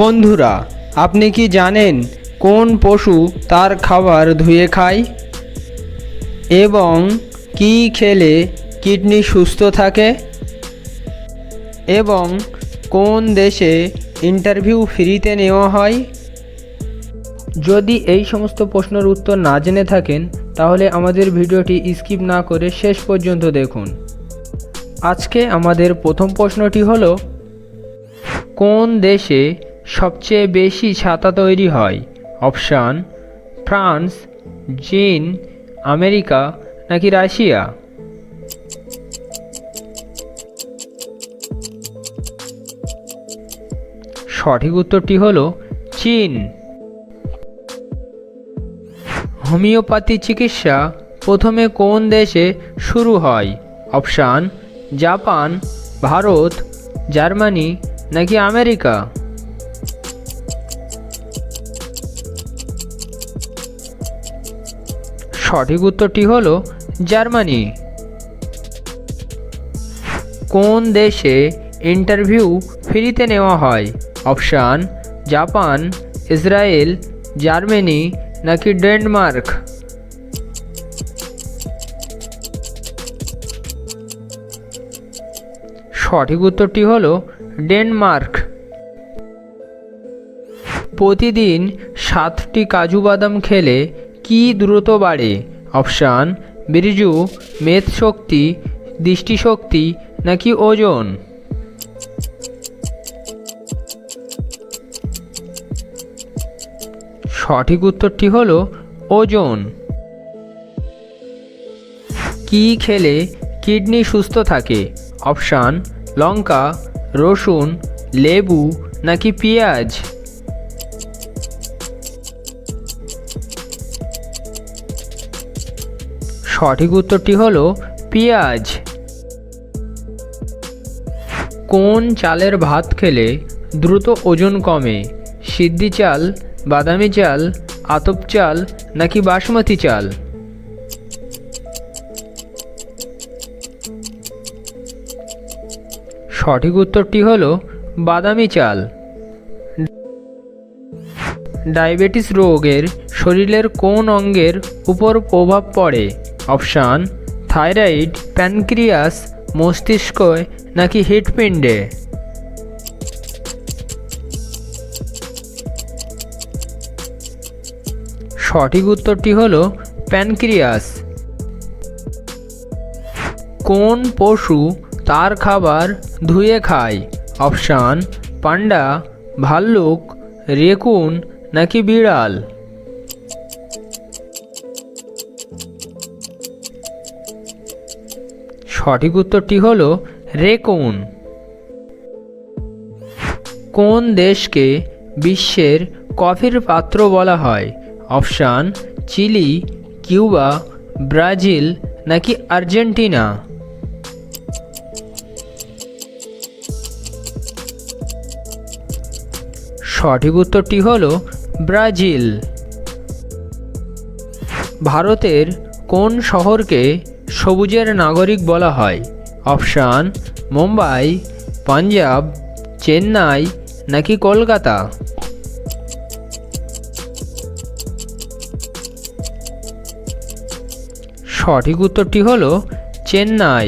বন্ধুরা, আপনি কি জানেন কোন পশু তার খাবার ধুয়ে খায় এবং কি খেলে কিডনি সুস্থ থাকে এবং কোন দেশে ইন্টারভিউ ফ্রিতে নেওয়া হয়? যদি এই সমস্ত প্রশ্নের উত্তর না জেনে থাকেন তাহলে আমাদের ভিডিওটি স্কিপ না করে শেষ পর্যন্ত দেখুন। আজকে আমাদের প্রথম প্রশ্নটি হলো, কোন দেশে সবচেয়ে বেশি ছাতা তৈরি হয়? অপশান: ফ্রান্স, চীন, আমেরিকা নাকি রাশিয়া? সঠিক উত্তরটি হলো চীন। হোমিওপ্যাথি চিকিৎসা প্রথমে কোন দেশে শুরু হয়? অপশান: জাপান, ভারত, জার্মানি নাকি আমেরিকা? সঠিক উত্তরটি হলো জার্মানি। কোন দেশে ইন্টারভিউ ফ্রিতে নেওয়া হয়? অপশান: জাপান, ইসরায়েল, জার্মানি নাকি ডেনমার্ক? সঠিক উত্তরটি হলো ডেনমার্ক। প্রতিদিন 7টি কাজু বাদাম খেলে কি দ্রুত বাড়ে? অপশান: বীর্য, মেদশক্তি, দৃষ্টিশক্তি নাকি ওজন? সঠিক উত্তরটি হলো ওজন। কি খেলে কিডনি সুস্থ থাকে? অপশান: লঙ্কা, রসুন, লেবু নাকি পেঁয়াজ? সঠিক উত্তরটি হলো পেঁয়াজ। কোন চালের ভাত খেলে দ্রুত ওজন কমে? সিদ্ধি চাল, বাদামি চাল, আতপ চাল নাকি বাসমতি চাল? সঠিক উত্তরটি হলো বাদামি চাল। ডায়াবেটিস রোগের শরীরের কোন অঙ্গের উপর প্রভাব পড়ে? অপশান: থাইরয়েড, প্যানক্রিয়াস, মস্তিষ্ক নাকি হৃৎপিণ্ডে? সঠিক উত্তরটি হলো প্যানক্রিয়াস। কোন পশু তার খাবার ধুয়ে খায়? অপশান: পান্ডা, ভাল্লুক, রেকুন নাকি বিড়াল? সঠিক উত্তরটি হলো রেকুন। কোন দেশকে বিশ্বের কফির পাত্র বলা হয়? অপশান: চিলি, কিউবা, ব্রাজিল নাকি আর্জেন্টিনা? সঠিক উত্তরটি হলো ব্রাজিল। ভারতের কোন শহরকে সবুজের নাগরিক বলা হয়? অপশান: মুম্বাই, পাঞ্জাব, চেন্নাই নাকি কলকাতা? সঠিক উত্তরটি হলো চেন্নাই।